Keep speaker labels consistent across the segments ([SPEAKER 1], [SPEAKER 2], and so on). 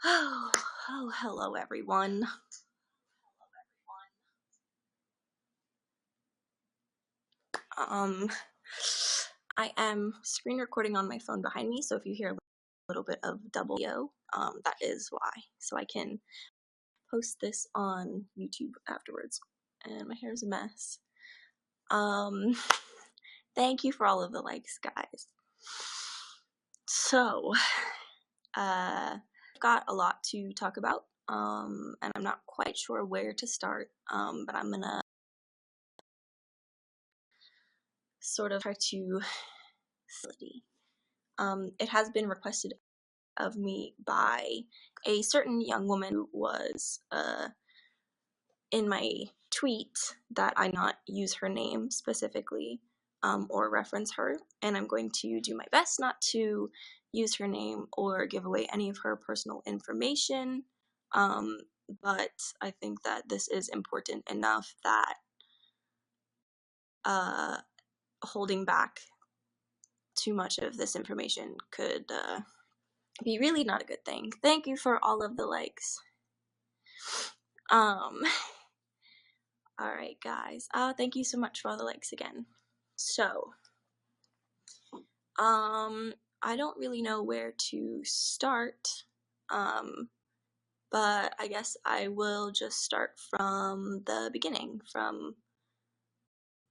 [SPEAKER 1] Hello everyone. Um, I am screen recording on my phone behind me, so if you hear a little bit of double audio, that is why. So I can post this on YouTube afterwards. And my hair is a mess. Thank you for all of the likes, guys. So, I've got a lot to talk about, and I'm not quite sure where to start, but I'm gonna sort of try to it has been requested of me by a certain young woman who was in my tweet that I not use her name specifically or reference her, and I'm going to do my best not to use her name or give away any of her personal information, but I think that this is important enough that holding back too much of this information could be really not a good thing. Thank you for all of the likes. Alright guys, thank you so much for all the likes again. So, I don't really know where to start, but I guess I will just start from the beginning, from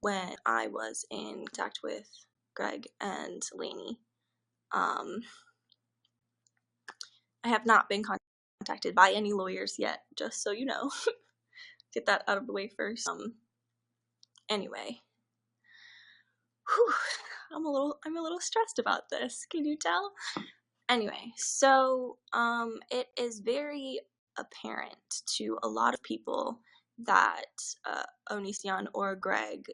[SPEAKER 1] when I was in contact with Greg and Lainey. I have not been contacted by any lawyers yet, just so you know. Get that out of the way first. Anyway. Whew, I'm a little stressed about this. Can you tell? Anyway, so it is very apparent to a lot of people that Onision or Greg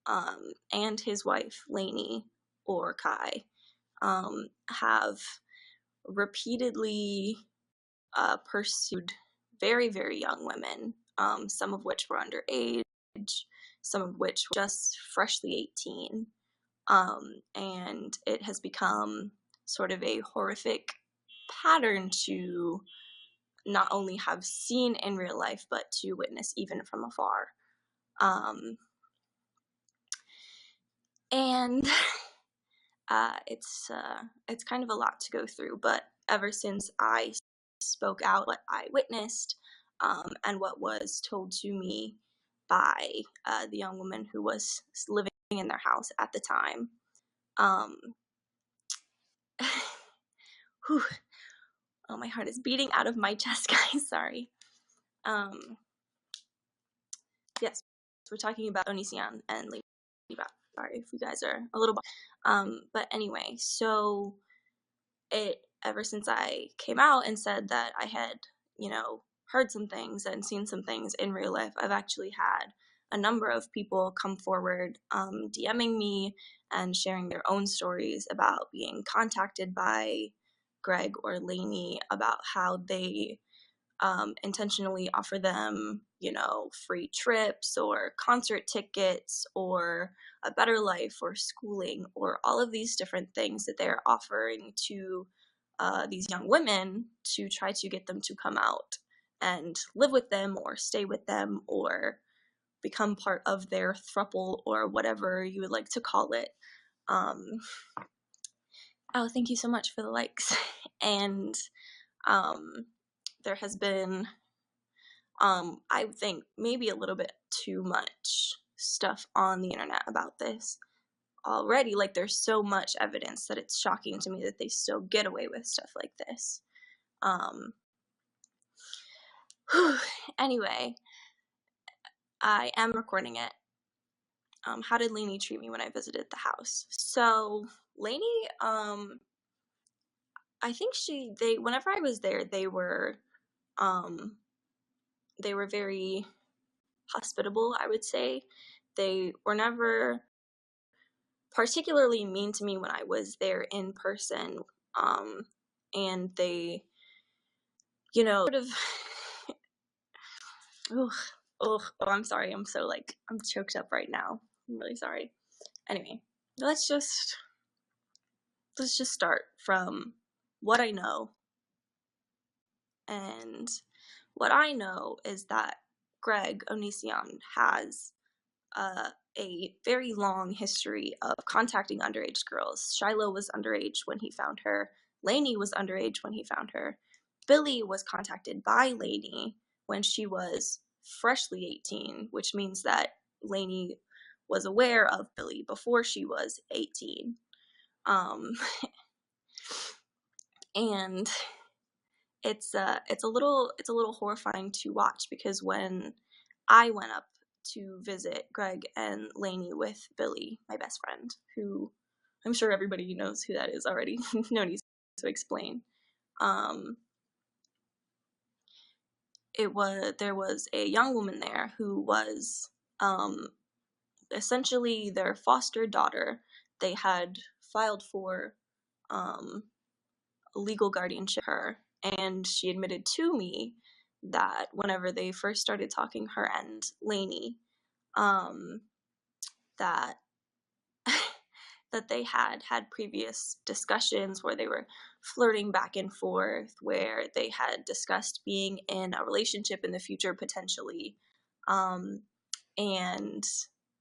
[SPEAKER 1] and his wife Lainey or Kai have repeatedly pursued very, very young women, some of which were underage, some of which were just freshly 18. And it has become sort of a horrific pattern to not only have seen in real life, but to witness even from afar. And it's kind of a lot to go through, but ever since I spoke out what I witnessed and what was told to me by the young woman who was living in their house at the time, whew, oh, my heart is beating out of my chest, guys, sorry. Yes, we're talking about Onision and Laineybot. Sorry if you guys are a little but anyway, so ever since I came out and said that I had, heard some things and seen some things in real life, I've actually had a number of people come forward DMing me and sharing their own stories about being contacted by Greg or Lainey about how they intentionally offer them, free trips or concert tickets or a better life or schooling or all of these different things that they're offering to these young women to try to get them to come out and live with them or stay with them or become part of their throuple or whatever you would like to call it. Oh, thank you so much for the likes. And there has been I think maybe a little bit too much stuff on the internet about this already. Like, there's so much evidence that it's shocking to me that they still get away with stuff like this. Anyway, I am recording it. How did Lainey treat me when I visited the house? So Lainey, I think whenever I was there, they were very hospitable, I would say. They were never particularly mean to me when I was there in person, and they, sort of, oh, I'm sorry, I'm choked up right now. I'm really sorry. Anyway, let's just start from what I know And what I know is that Greg Onision has a very long history of contacting underage girls. Shiloh was underage when he found her. Lainey was underage when he found her. Billy was contacted by Lainey when she was freshly 18, which means that Lainey was aware of Billy before she was 18. And it's a little horrifying to watch, because when I went up to visit Greg and Lainey with Billy, my best friend, who I'm sure everybody knows who that is already, no need to explain. There was a young woman there who was essentially their foster daughter. They had filed for legal guardianship of her, and she admitted to me that whenever they first started talking, her and Lainey, that that they had previous discussions where they were flirting back and forth, where they had discussed being in a relationship in the future potentially, and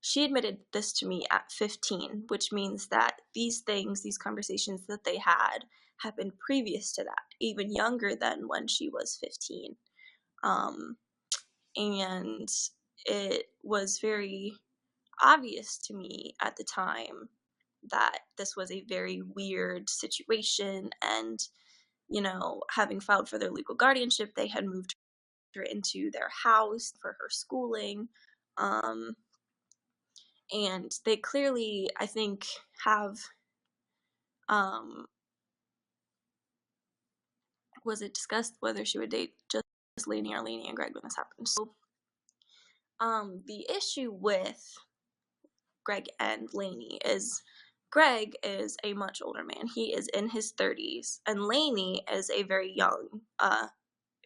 [SPEAKER 1] she admitted this to me at 15, which means that these conversations that they had happened previous to that, even younger than when she was 15. And it was very obvious to me at the time that this was a very weird situation, and, having filed for their legal guardianship, they had moved her into their house for her schooling. And they clearly, I think, have, was it discussed whether she would date just Lainey or Lainey and Greg when this happened? So, the issue with Greg and Lainey is Greg is a much older man. He is in his 30s, and Lainey is a very young,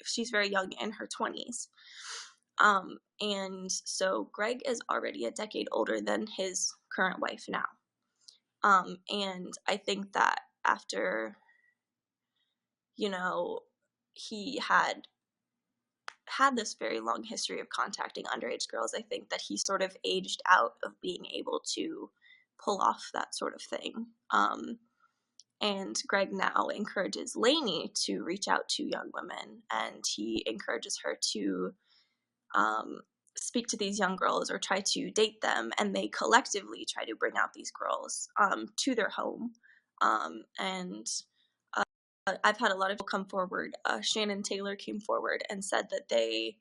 [SPEAKER 1] she's very young, in her 20s. And so Greg is already a decade older than his current wife now. And I think that after, he had this very long history of contacting underage girls, I think that he sort of aged out of being able to pull off that sort of thing. And Greg now encourages Lainey to reach out to young women, and he encourages her to speak to these young girls or try to date them, and they collectively try to bring out these girls to their home. And I've had a lot of people come forward. Shannon Taylor came forward and said that they,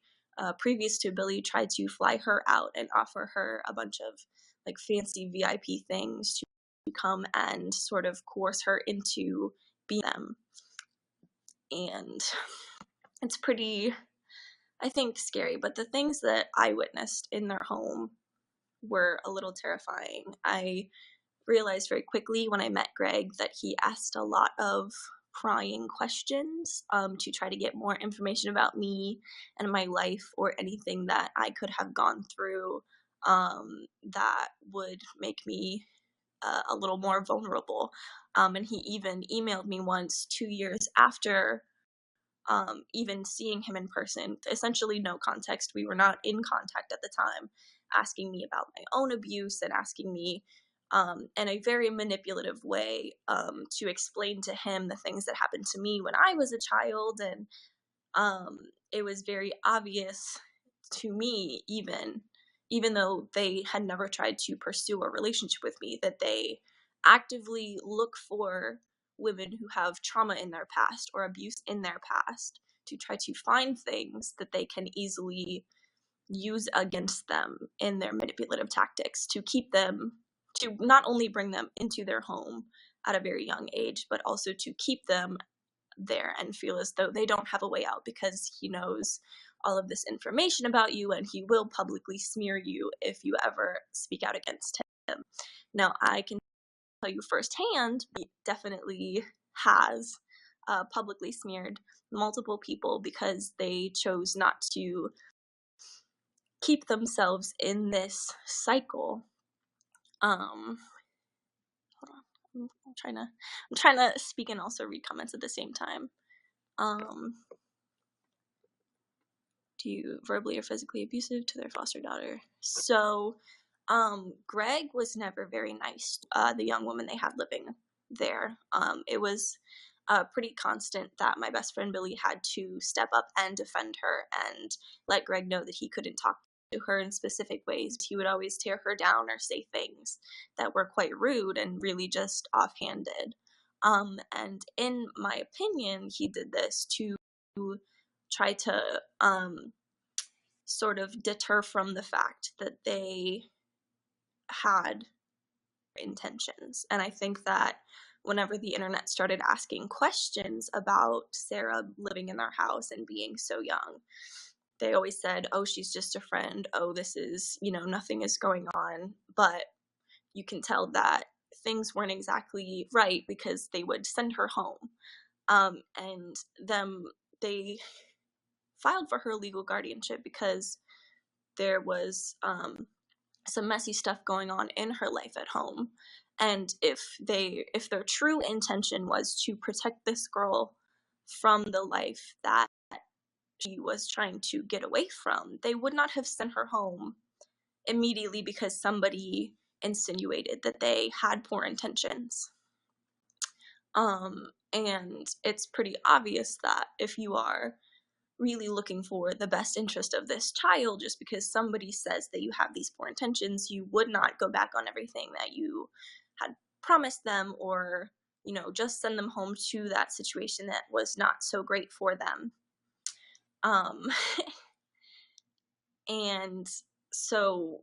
[SPEAKER 1] previous to Billy, tried to fly her out and offer her a bunch of like fancy VIP things to come and sort of coerce her into being them. And it's pretty, I think, scary. But the things that I witnessed in their home were a little terrifying. I realized very quickly when I met Greg that he asked a lot of prying questions to try to get more information about me and my life, or anything that I could have gone through that would make me a little more vulnerable. And he even emailed me once 2 years after even seeing him in person, essentially no context. We were not in contact at the time, asking me about my own abuse and asking me in a very manipulative way to explain to him the things that happened to me when I was a child. And it was very obvious to me, even though they had never tried to pursue a relationship with me, that they actively look for women who have trauma in their past or abuse in their past to try to find things that they can easily use against them in their manipulative tactics, to keep them, to not only bring them into their home at a very young age, but also to keep them there and feel as though they don't have a way out, because he knows all of this information about you and he will publicly smear you if you ever speak out against him. Now, I can tell you firsthand, he definitely has publicly smeared multiple people because they chose not to keep themselves in this cycle. Hold on. I'm trying to speak and also read comments at the same time. verbally or physically abusive to their foster daughter. So, Greg was never very nice. The young woman they had living there. It was pretty constant that my best friend Billy had to step up and defend her and let Greg know that he couldn't talk to her in specific ways. He would always tear her down or say things that were quite rude and really just offhanded. And in my opinion, he did this to try to sort of deter from the fact that they had intentions. And I think that whenever the internet started asking questions about Sarah living in their house and being so young, they always said, oh, she's just a friend. Oh, this is, nothing is going on. But you can tell that things weren't exactly right because they would send her home. And they filed for her legal guardianship because there was some messy stuff going on in her life at home. And if their true intention was to protect this girl from the life that she was trying to get away from, they would not have sent her home immediately because somebody insinuated that they had poor intentions. And it's pretty obvious that if you are really looking for the best interest of this child, just because somebody says that you have these poor intentions, you would not go back on everything that you had promised them, or just send them home to that situation that was not so great for them. And so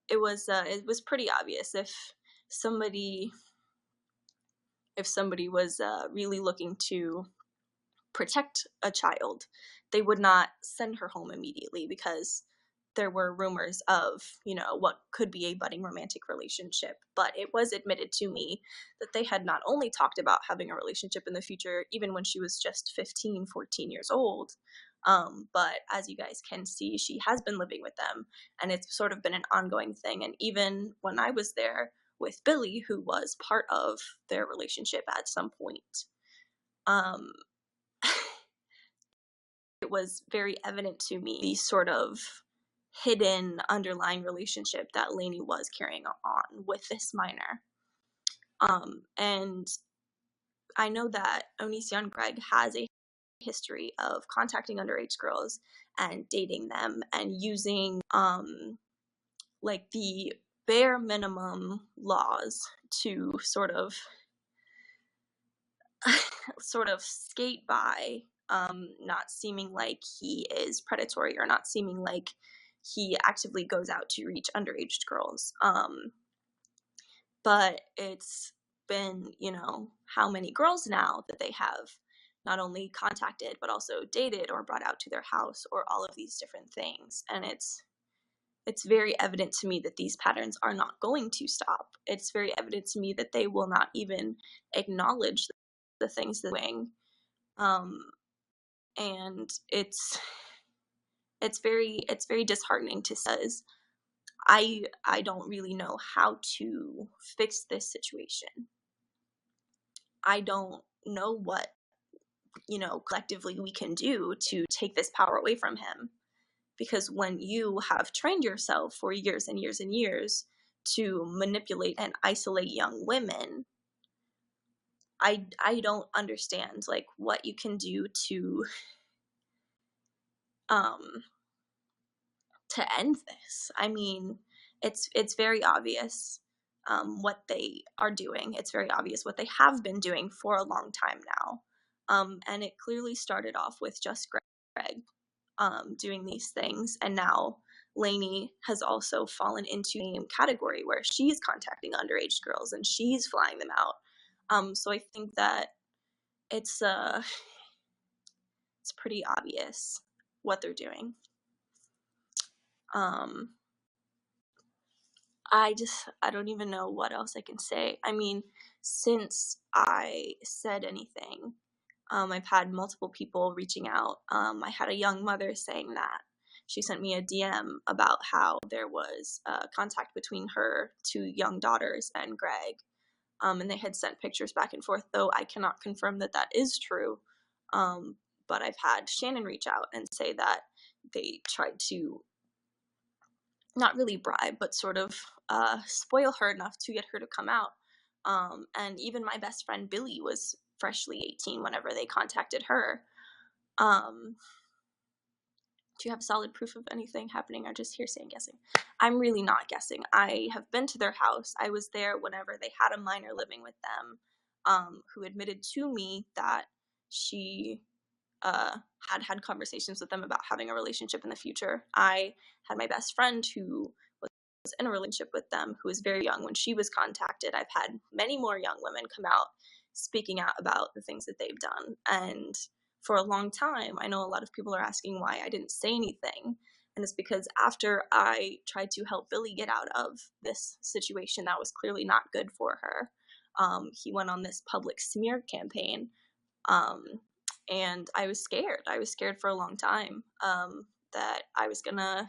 [SPEAKER 1] it was pretty obvious if somebody was really looking to protect a child, they would not send her home immediately because there were rumors of, what could be a budding romantic relationship. But it was admitted to me that they had not only talked about having a relationship in the future, even when she was just 15, 14 years old, but as you guys can see, she has been living with them, and it's sort of been an ongoing thing. And even when I was there with Billy, who was part of their relationship at some point, it was very evident to me the sort of hidden underlying relationship that Lainey was carrying on with this minor. And I know that Onision Greg has a history of contacting underage girls and dating them and using like the bare minimum laws to sort of skate by, not seeming like he is predatory or not seeming like he actively goes out to reach underage girls. But it's been, how many girls now that they have not only contacted but also dated or brought out to their house, or all of these different things. And it's very evident to me that these patterns are not going to stop. It's very evident to me that they will not even acknowledge the things they're doing. And it's very disheartening to say. I don't really know how to fix this situation. I don't know what, collectively we can do to take this power away from him. Because when you have trained yourself for years and years and years to manipulate and isolate young women, I don't understand like what you can do to end this. I mean, it's very obvious what they are doing. It's very obvious what they have been doing for a long time now. And it clearly started off with just Greg doing these things, and now Lainey has also fallen into the same category where she's contacting underage girls and she's flying them out. So I think that it's pretty obvious what they're doing. I don't even know what else I can say. I mean, since I said anything, I've had multiple people reaching out. I had a young mother saying that she sent me a DM about how there was contact between her two young daughters and Greg, and they had sent pictures back and forth, though I cannot confirm that is true. but I've had Shannon reach out and say that they tried to not really bribe, but sort of spoil her enough to get her to come out. And even my best friend Billy was freshly 18 whenever they contacted her. Do you have solid proof of anything happening, or just hearsay and guessing? I'm really not guessing. I have been to their house. I was there whenever they had a minor living with them, who admitted to me that she had conversations with them about having a relationship in the future. I had my best friend who was in a relationship with them, who was very young when she was contacted. I've had many more young women come out speaking out about the things that they've done. And for a long time, I know a lot of people are asking why I didn't say anything. And it's because after I tried to help Billy get out of this situation that was clearly not good for her, he went on this public smear campaign. And I was scared. I was scared for a long time that I was going to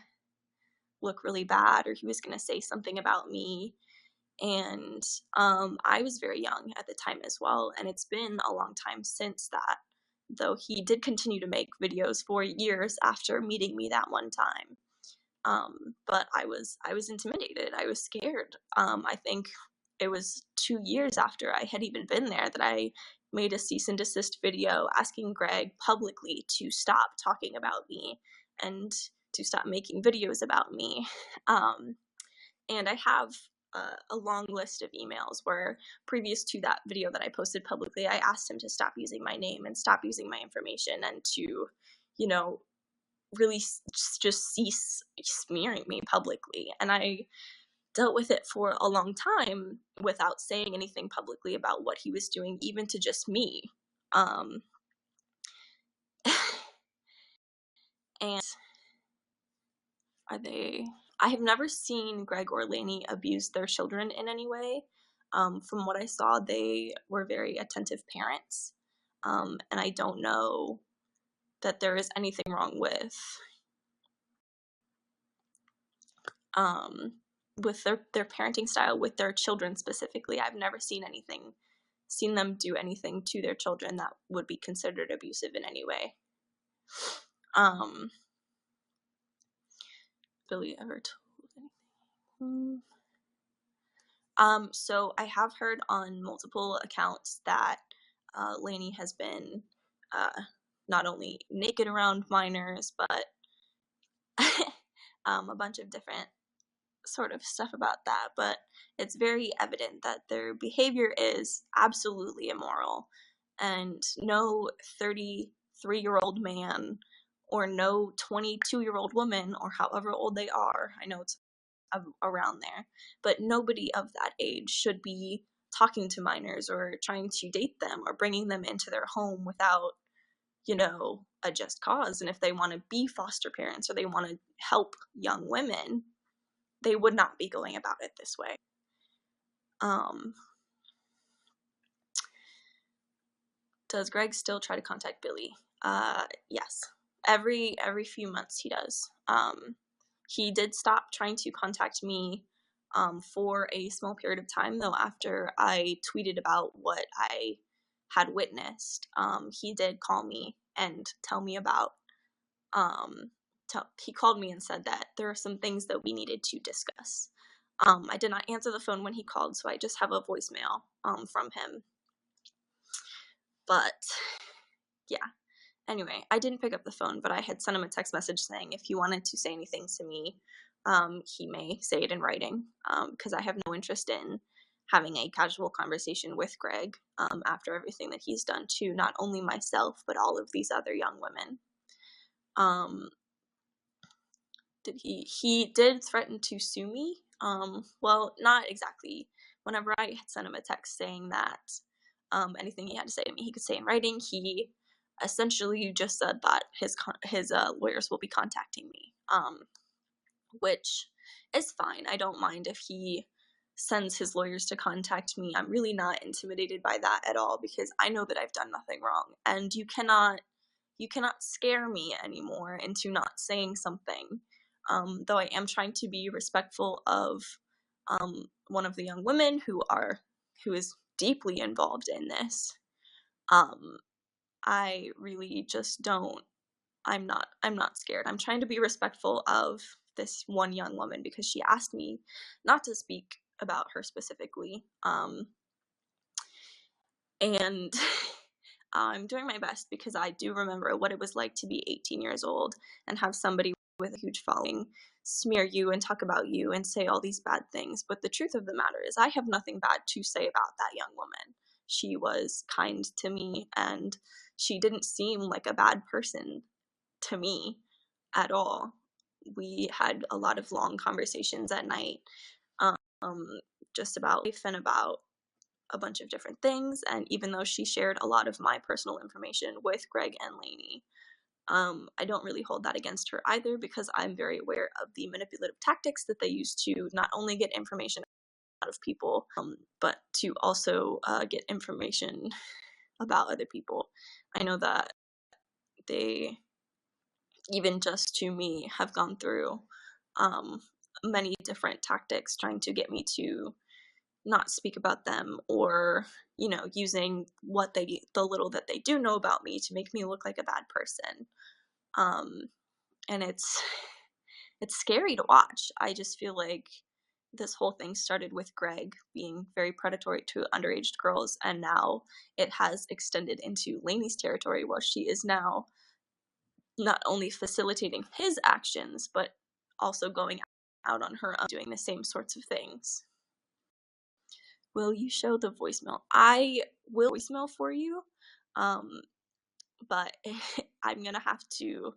[SPEAKER 1] look really bad, or he was going to say something about me. And I was very young at the time as well, and it's been a long time since that, though he did continue to make videos for years after meeting me that one time. But I was intimidated. I was scared. I think it was 2 years after I had even been there that I made a cease and desist video asking Greg publicly to stop talking about me and to stop making videos about me. And I have a long list of emails where, previous to that video that I posted publicly, I asked him to stop using my name and stop using my information, and to, really just cease smearing me publicly. And I dealt with it for a long time without saying anything publicly about what he was doing, even to just me. And I have never seen Greg or Lainey abuse their children in any way. From what I saw, they were very attentive parents. And I don't know that there is anything wrong with their parenting style with their children specifically. I've never seen them do anything to their children that would be considered abusive in any way. Billy ever told anything? So I have heard on multiple accounts that Lainey has been not only naked around minors, but a bunch of different sort of stuff about that. But it's very evident that their behavior is absolutely immoral, and no 33-year-old man or no 22-year-old woman, or however old they are, I know it's around there, but nobody of that age should be talking to minors or trying to date them or bringing them into their home without, a just cause. And if they want to be foster parents or they want to help young women, they would not be going about it this way. Does Greg still try to contact Billy? Yes. Every few months he does. He did stop trying to contact me for a small period of time, though, after I tweeted about what I had witnessed. He did call me and tell me about, he called me and said that there are some things that we needed to discuss. I did not answer the phone when he called, so I just have a voicemail from him. But, yeah. Anyway, I didn't pick up the phone, but I had sent him a text message saying if he wanted to say anything to me, he may say it in writing, because I have no interest in having a casual conversation with Greg after everything that he's done to not only myself, but all of these other young women. He did threaten to sue me. Well, not exactly. Whenever I had sent him a text saying that anything he had to say to me, he could say in writing, he essentially just said that his lawyers will be contacting me, which is fine. I don't mind if he sends his lawyers to contact me. I'm really not intimidated by that at all, because I know that I've done nothing wrong, and you cannot scare me anymore into not saying something. Though I am trying to be respectful of one of the young women who is deeply involved in this. I really just don't, I'm not scared. I'm trying to be respectful of this one young woman because she asked me not to speak about her specifically. And I'm doing my best because I do remember what it was like to be 18 years old and have somebody with a huge following smear you and talk about you and say all these bad things. But the truth of the matter is, I have nothing bad to say about that young woman. She was kind to me, and she didn't seem like a bad person to me at all. We had a lot of long conversations at night, just about life and about a bunch of different things. And even though she shared a lot of my personal information with Greg and Lainey, I don't really hold that against her either, because I'm very aware of the manipulative tactics that they use to not only get information out of people, but to also get information about other people. I know that they, even just to me, have gone through many different tactics trying to get me to not speak about them, or, you know, using the little that they do know about me to make me look like a bad person. And it's scary to watch. I just feel like this whole thing started with Greg being very predatory to underage girls, and now it has extended into Lainey's territory, where she is now not only facilitating his actions, but also going out on her own, doing the same sorts of things. Will you show the voicemail? I will voicemail for you, but I'm gonna have to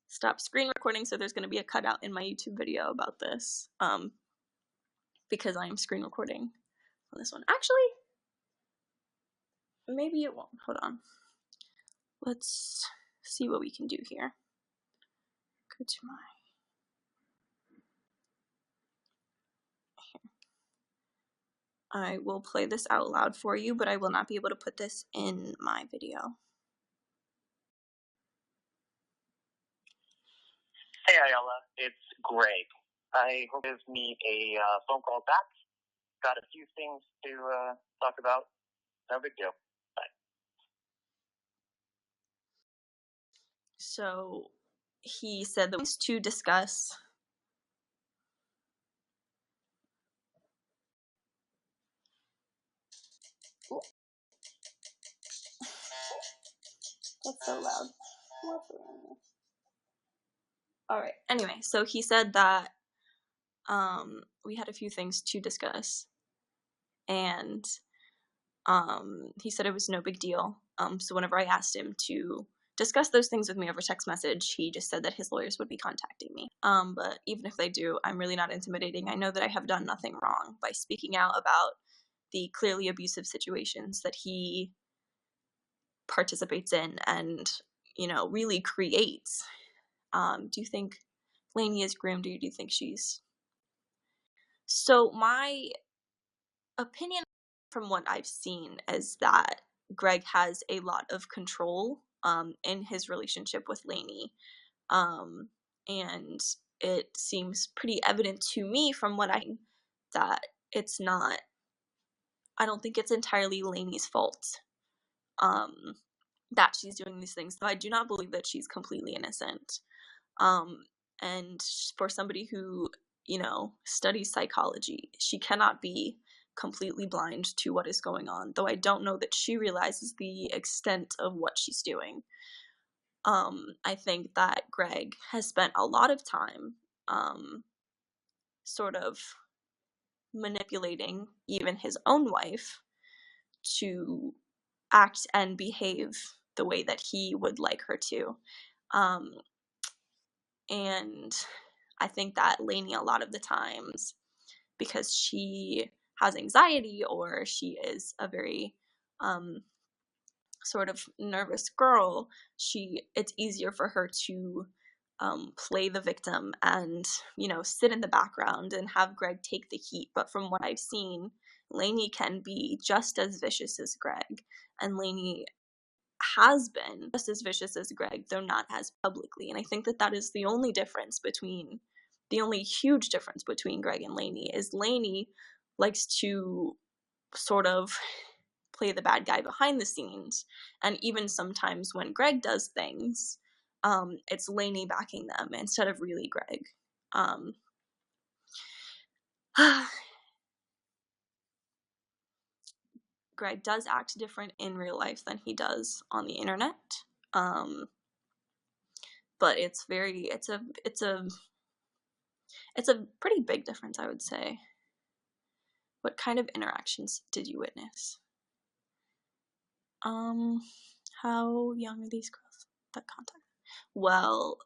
[SPEAKER 1] stop screen recording, so there's gonna be a cutout in my YouTube video about this, because I am screen recording on this one. Actually, maybe it won't. Hold on. Let's see what we can do here. Go to my... I will play this out loud for you, but I will not be able to put this in my video.
[SPEAKER 2] Hey Ayalla, it's Greg. I hope you give me a phone call back. Got a few things to talk about. No big deal. Bye.
[SPEAKER 1] So he said that to discuss... Ooh. That's so loud. Alright, anyway, so he said that we had a few things to discuss, and he said it was no big deal. So whenever I asked him to discuss those things with me over text message, he just said that his lawyers would be contacting me. But even if they do, I'm really not intimidating. I know that I have done nothing wrong by speaking out about the clearly abusive situations that he participates in and, you know, really creates. Do you think Lainey is groomed, or do you think she's... So my opinion from what I've seen is that Greg has a lot of control in his relationship with Lainey. And it seems pretty evident to me from what that it's not... I don't think it's entirely Lainey's fault that she's doing these things. I do not believe that she's completely innocent. And for somebody who, you know, studies psychology, she cannot be completely blind to what is going on, though I don't know that she realizes the extent of what she's doing. I think that Greg has spent a lot of time sort of manipulating even his own wife to act and behave the way that he would like her to. And I think that Lainey, a lot of the times, because she has anxiety, or she is a very sort of nervous girl, it's easier for her to play the victim and, you know, sit in the background and have Greg take the heat. But from what I've seen, Lainey can be just as vicious as Greg, and Lainey has been just as vicious as Greg, though not as publicly. And I think that that is the only huge difference between Greg and Lainey, is Lainey likes to sort of play the bad guy behind the scenes. And even sometimes when Greg does things, it's Lainey backing them instead of really Greg. Greg does act different in real life than he does on the internet. But it's a pretty big difference, I would say. What kind of interactions did you witness? How young are these girls that contact? Well,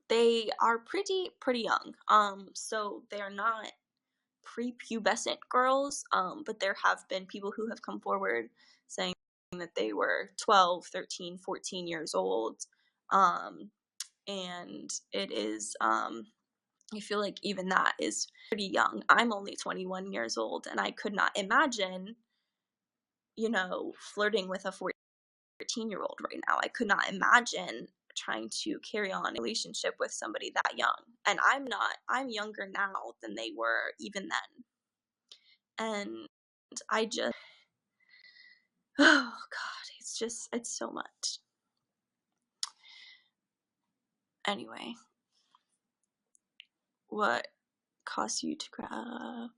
[SPEAKER 1] they are pretty young. So they're not prepubescent girls, but there have been people who have come forward saying that they were 12, 13, 14 years old. And it is, I feel like even that is pretty young. I'm only 21 years old, and I could not imagine, flirting with a 14-year-old right now. I could not imagine trying to carry on a relationship with somebody that young. And I'm younger now than they were even then. And I just, oh God, it's so much. Anyway, what cost you to grab?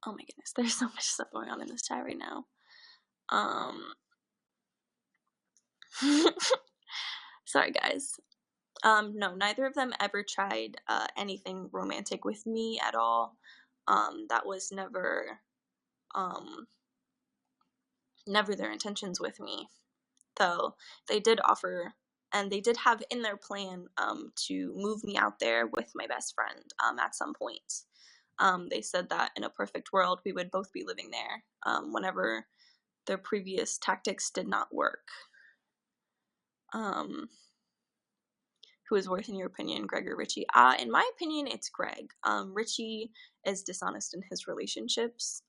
[SPEAKER 1] Oh my goodness, there's so much stuff going on in this chat right now. Sorry guys. No, neither of them ever tried anything romantic with me at all. That was never their intentions with me. Though they did offer, and they did have in their plan to move me out there with my best friend at some point. They said that in a perfect world we would both be living there whenever their previous tactics did not work. Who is worse in your opinion, Greg or Richie? In my opinion, it's Greg. Richie is dishonest in his relationships.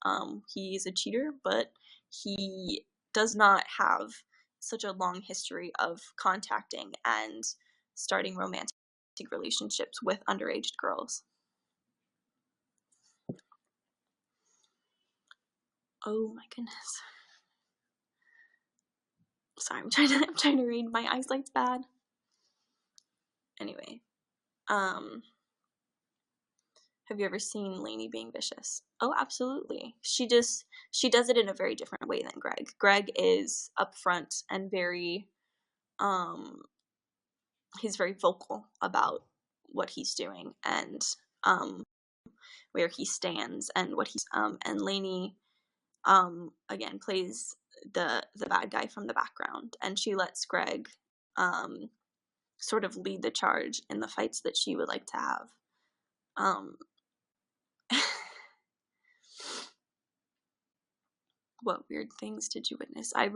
[SPEAKER 1] He's a cheater, but he does not have such a long history of contacting and starting romantic relationships with underage girls. Oh my goodness. Sorry, I'm trying to read. My eyesight's bad. Anyway, have you ever seen Lainey being vicious? Oh, absolutely. She does it in a very different way than Greg. Greg is upfront and very, he's very vocal about what he's doing and where he stands and what he's, and Lainey, again, plays the bad guy from the background, and she lets Greg, sort of lead the charge in the fights that she would like to have. What weird things did you witness? I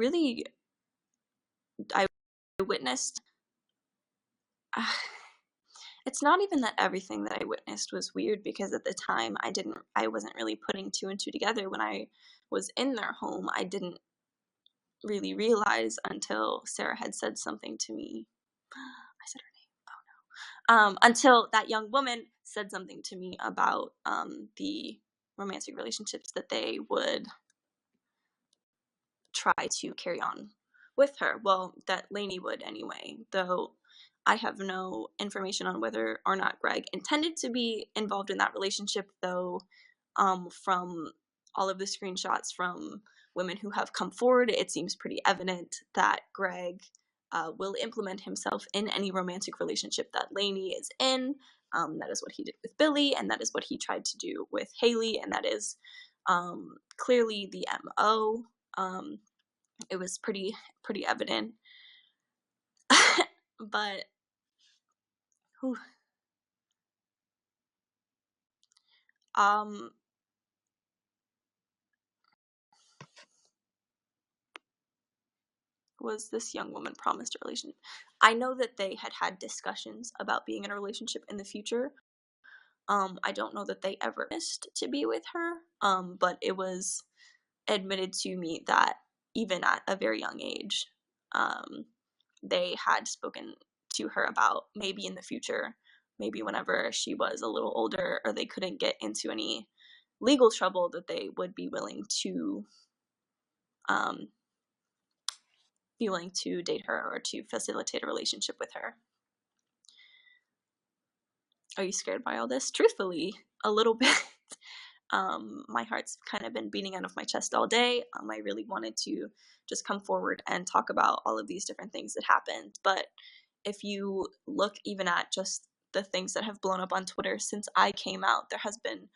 [SPEAKER 1] witnessed, it's not even that everything that I witnessed was weird, because at the time I wasn't really putting two and two together. When I was in their home, I didn't really realize until Sarah had said something to me. I said her name. Oh no. Until that young woman said something to me about the romantic relationships that they would try to carry on with her. Well, that Lainey would anyway, though I have no information on whether or not Greg intended to be involved in that relationship, though from all of the screenshots from women who have come forward, it seems pretty evident that Greg will implement himself in any romantic relationship that Lainey is in. That is what he did with Billy, and that is what he tried to do with Haley, and that is clearly the MO. It was pretty evident. But whew. Was this young woman promised a relationship? I know that they had discussions about being in a relationship in the future. I don't know that they ever missed to be with her, but it was admitted to me that even at a very young age, they had spoken to her about maybe in the future, maybe whenever she was a little older or they couldn't get into any legal trouble, that they would be willing to date her or to facilitate a relationship with her. Are you scared by all this? Truthfully, a little bit. My heart's kind of been beating out of my chest all day. I really wanted to just come forward and talk about all of these different things that happened. But if you look even at just the things that have blown up on Twitter since I came out, there has been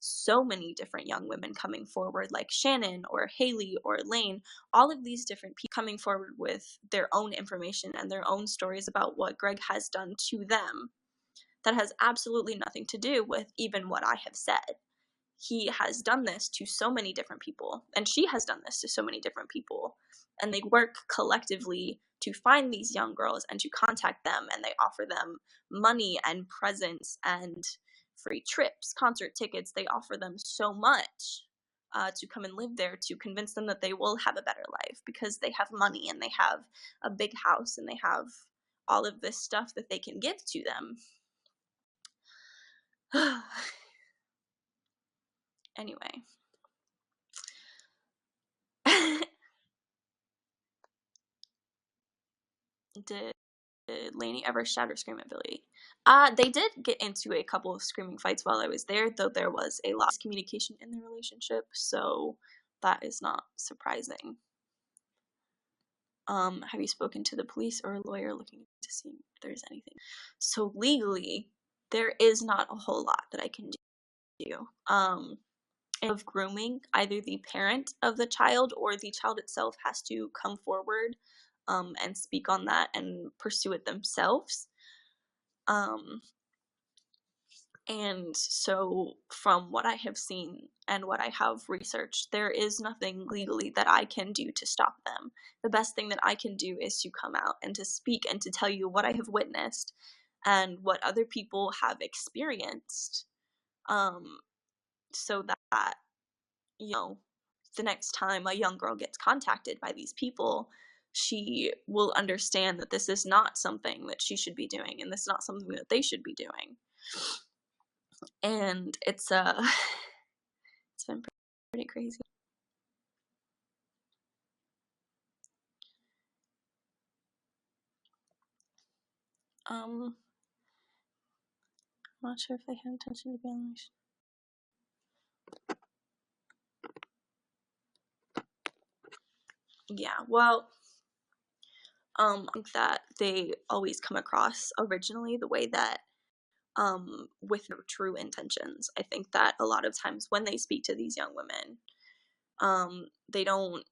[SPEAKER 1] so many different young women coming forward, like Shannon or Haley or Lane, all of these different people coming forward with their own information and their own stories about what Greg has done to them that has absolutely nothing to do with even what I have said. He has done this to so many different people, and she has done this to so many different people, and they work collectively to find these young girls and to contact them, and they offer them money and presents and free trips, concert tickets. They offer them so much to come and live there, to convince them that they will have a better life because they have money and they have a big house and they have all of this stuff that they can give to them. Anyway. Did Lainey ever shout or scream at Billy? They did get into a couple of screaming fights while I was there, though there was a lot of communication in their relationship, so that is not surprising. Have you spoken to the police or a lawyer looking to see if there's anything? So legally, there is not a whole lot that I can do. Of grooming, either the parent of the child or the child itself has to come forward and speak on that and pursue it themselves. And so from what I have seen and what I have researched, there is nothing legally that I can do to stop them. The best thing that I can do is to come out and to speak and to tell you what I have witnessed and what other people have experienced, so that, you know, the next time a young girl gets contacted by these people, she will understand that this is not something that she should be doing, and this is not something that they should be doing. And it's been pretty crazy. I'm not sure if they have intention to be on Yeah, well, I think that they always come across originally the way that with no true intentions. I think that a lot of times when they speak to these young women, they don't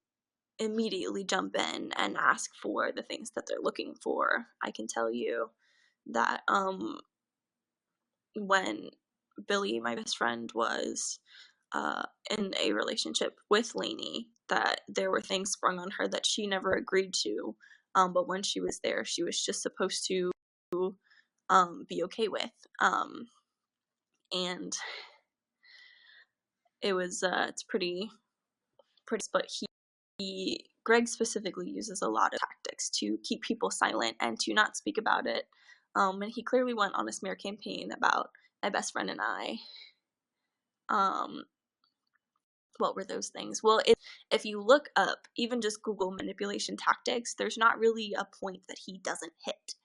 [SPEAKER 1] immediately jump in and ask for the things that they're looking for. I can tell you that when Billy, my best friend, was in a relationship with Lainey, that there were things sprung on her that she never agreed to, but when she was there, she was just supposed to be okay with, and it was it's pretty, but Greg specifically uses a lot of tactics to keep people silent and to not speak about it, and he clearly went on a smear campaign about my best friend and I. What were those things? Well, if you look up, even just Google manipulation tactics, there's not really a point that he doesn't hit.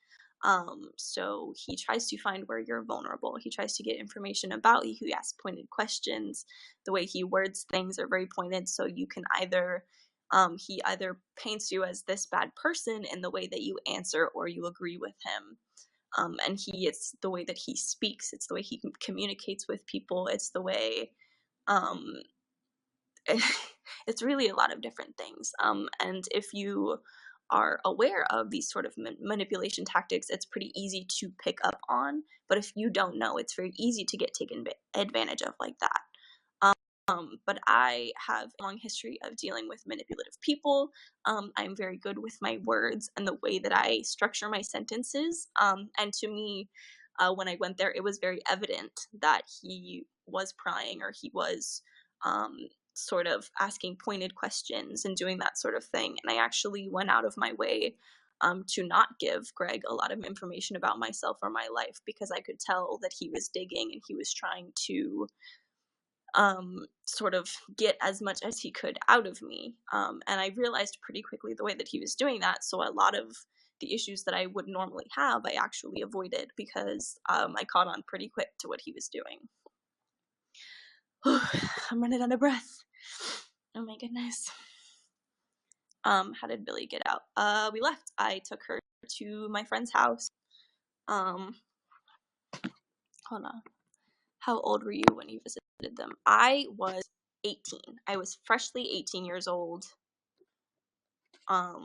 [SPEAKER 1] So he tries to find where you're vulnerable. He tries to get information about you. He asks pointed questions. The way he words things are very pointed, so you can either, he either paints you as this bad person in the way that you answer or you agree with him. And it's the way that he speaks. It's the way he communicates with people. It's the way, it's really a lot of different things. And if you are aware of these sort of manipulation tactics, it's pretty easy to pick up on. But if you don't know, it's very easy to get taken advantage of like that. But I have a long history of dealing with manipulative people. I'm very good with my words and the way that I structure my sentences. And to me, when I went there, it was very evident that he was prying, or he was sort of asking pointed questions and doing that sort of thing. And I actually went out of my way to not give Greg a lot of information about myself or my life, because I could tell that he was digging and he was trying to sort of get as much as he could out of me. And I realized pretty quickly the way that he was doing that. So a lot of the issues that I would normally have, I actually avoided because I caught on pretty quick to what he was doing. I'm running out of breath. Oh my goodness. How did Billy get out? We left. I took her to my friend's house. Hold on. How old were you when you visited them? I was 18. I was freshly 18 years old. I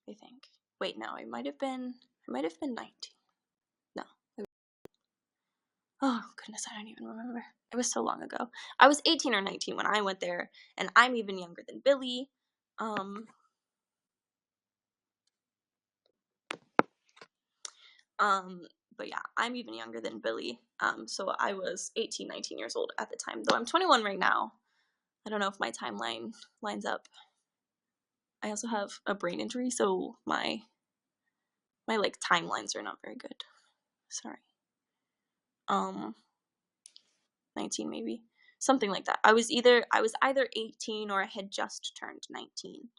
[SPEAKER 1] think. Wait, no, I might have been 19. No. Oh goodness, I don't even remember. It was so long ago. I was 18 or 19 when I went there, and I'm even younger than Billy. But yeah, I'm even younger than Billy. So I was 18, 19 years old at the time, though I'm 21 right now. I don't know if my timeline lines up. I also have a brain injury, so my like timelines are not very good. Sorry. 19 maybe. Something like that. I was either 18 or I had just turned 19.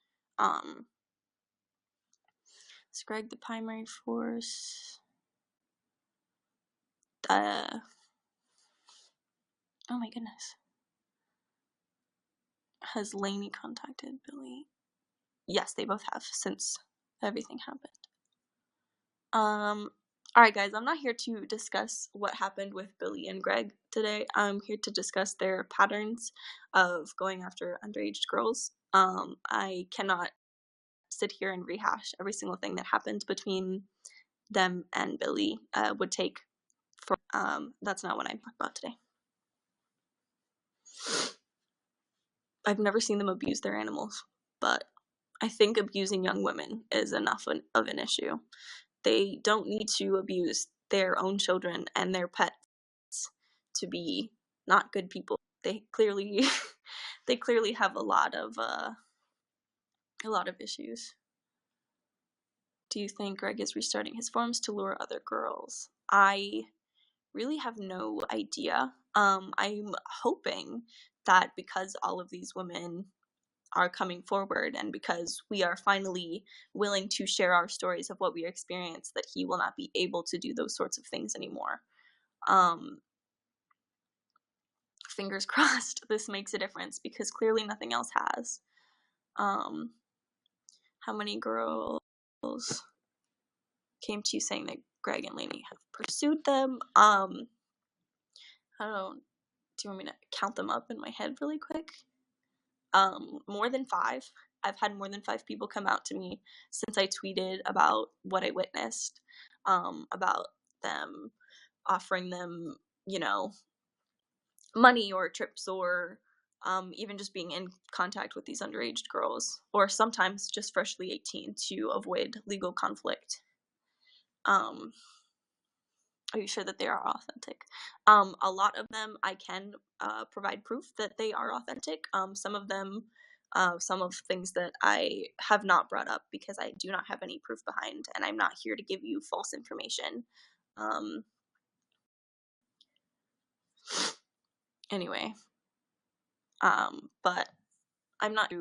[SPEAKER 1] Is Greg the primary force? Oh my goodness. Has Lainey contacted Billy? Yes, they both have since everything happened. Alright guys, I'm not here to discuss what happened with Billy and Greg today. I'm here to discuss their patterns of going after underage girls. I cannot sit here and rehash every single thing that happened between them and Billy. Would take for that's not what I'm talking about today. I've never seen them abuse their animals, but I think abusing young women is enough of an issue. They don't need to abuse their own children and their pets to be not good people. They clearly have a lot of issues. Do you think Greg is restarting his forums to lure other girls? I really have no idea. I'm hoping that because all of these women are coming forward and because we are finally willing to share our stories of what we experienced, that he will not be able to do those sorts of things anymore. Fingers crossed this makes a difference, because clearly nothing else has. How many girls came to you saying that Greg and Lainey have pursued them? I don't. Do you want me to count them up in my head really quick? More than 5. I've had more than 5 people come out to me since I tweeted about what I witnessed, about them offering them, money or trips, or even just being in contact with these underage girls, or sometimes just freshly 18 to avoid legal conflict. Are you sure that they are authentic? A lot of them I can provide proof that they are authentic. Some of them, some of things that I have not brought up because I do not have any proof behind, and I'm not here to give you false information. Anyway, but I'm not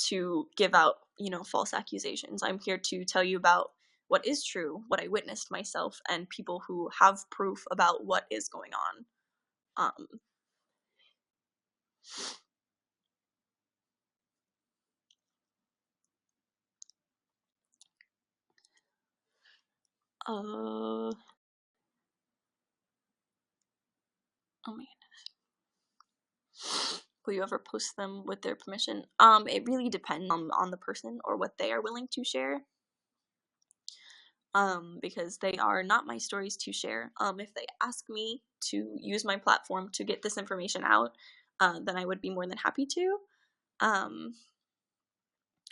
[SPEAKER 1] to give out, false accusations. I'm here to tell you about what is true, what I witnessed myself, and people who have proof about what is going on. Oh my goodness. Will you ever post them with their permission? It really depends on the person or what they are willing to share. Because they are not my stories to share. If they ask me to use my platform to get this information out, then I would be more than happy to. Do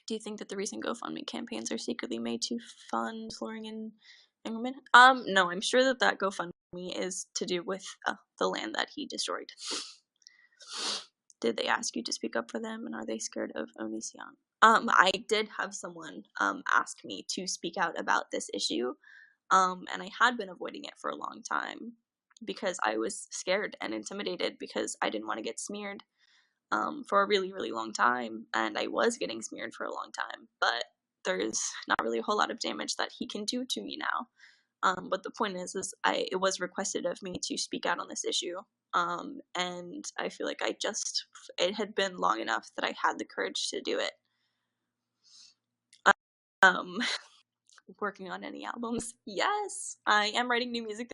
[SPEAKER 1] you think that the recent GoFundMe campaigns are secretly made to fund luring in women? No, I'm sure that GoFundMe is to do with the land that he destroyed. Did they ask you to speak up for them, and are they scared of Onision? I did have someone ask me to speak out about this issue, and I had been avoiding it for a long time. because I was scared and intimidated because I didn't want to get smeared for a really, really long time, and I was getting smeared for a long time, but there's not really a whole lot of damage that he can do to me now. But the point is it was requested of me to speak out on this issue, and I feel like it had been long enough that I had the courage to do it. Um, working on any albums? Yes, I am writing new music